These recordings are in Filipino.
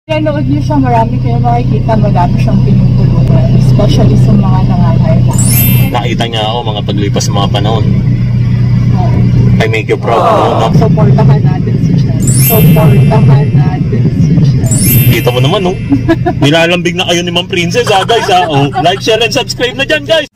Nanood niyo siya, marami kayo makikita, madami siyang pinutulungan, especially sa mga nangangailangan. Nakita niya ako mga paglipas sa mga panahon. I make you proud. Supportahan natin si Chen. Supportahan natin si Chen. Kita mo naman, no? Nilalambing na kayo ni Ma'am Princess, ha, guys, ha? Oh, like, share, and subscribe na dyan, guys!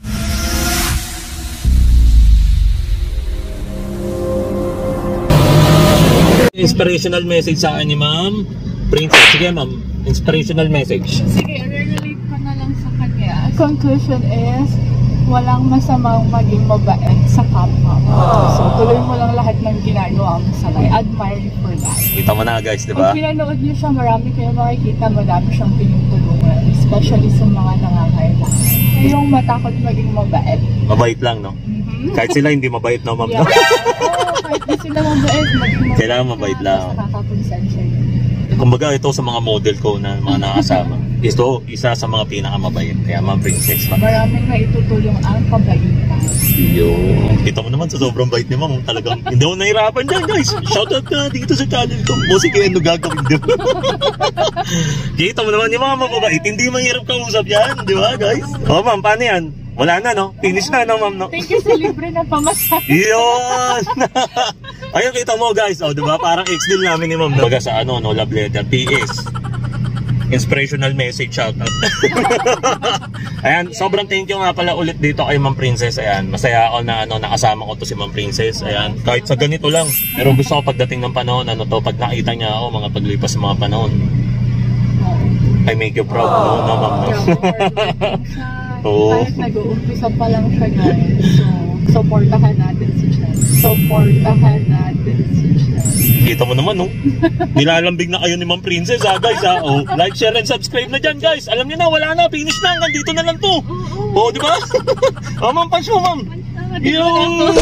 Inspirational message sa akin ni Ma'am Princess. Sige, Ma'am. Inspirational message. Sige, relate ko na lang sa kanya. Conclusion is, walang masamang maging mabait sa kapwa mo. So, tuloy mo lang lahat ng ginagawa mo sa life. Admire you for that. Kita mo na, guys, di ba? Kung pinanood niyo siya, marami kayo makikita, madami siyang pinutulungan, especially sa mga nangangailangan. Yung matakot maging mabait. Mabait lang, no? Kahit sila hindi mabait, no, Ma'am? Yeah. Kahit di sila mabait, maging mabait. Kailangan mabait lang. Mas nakakaponsensya yun. Kumbaga, ito sa mga model ko na mga nakasama. Ito, isa sa mga pinakamabait. Kaya, Ma'am Princess. Maraming naitutulong ang kabaitan. Yun. Kita mo naman sa sobrang bait ni Ma'am. Talagang hindi ako nahirapan dyan, guys. Shoutout na dito sa channel ko. Musik kaya ano gagawin din. Kita mo naman ni Ma'am, mabait. Hindi mahirap kausap yan. Di ba, guys? O, Ma'am, paano yan? Wala na, no? Finish na, no, Ma'am, no? Thank you sa libre na pamasahe. Yun! Ayun, kita mo, guys. O, diba? Parang ex-deal namin ni Ma'am. Baga sa ano, no? Love letter. PS. Inspirational message, shoutout. Ayan, sobrang thank you nga pala ulit dito kay Ma'am Princess. Ayan, masaya ako na ano, nakasama ko to si Ma'am Princess. Ayan, kahit sa ganito lang. Pero gusto ko pagdating ng panahon, ano to, pag nakita niya ako, mga paglipas sa mga panahon, I make you proud, no, Ma'am, no? Oo. Kahit nag-uumpisa pa lang siya, guys. So, supportahan natin si Chen. Supportahan natin si Chen. Kita mo naman, no? Nilalambing na kayo ni Ma'am Princess, ha, guys, ha? Oh, like, share, and subscribe na dyan, guys. Alam niyo na, wala na, finish na, hanggang dito na lang to. Oh, di ba? Oh, Ma'am, pansyo, Ma'am. Yung...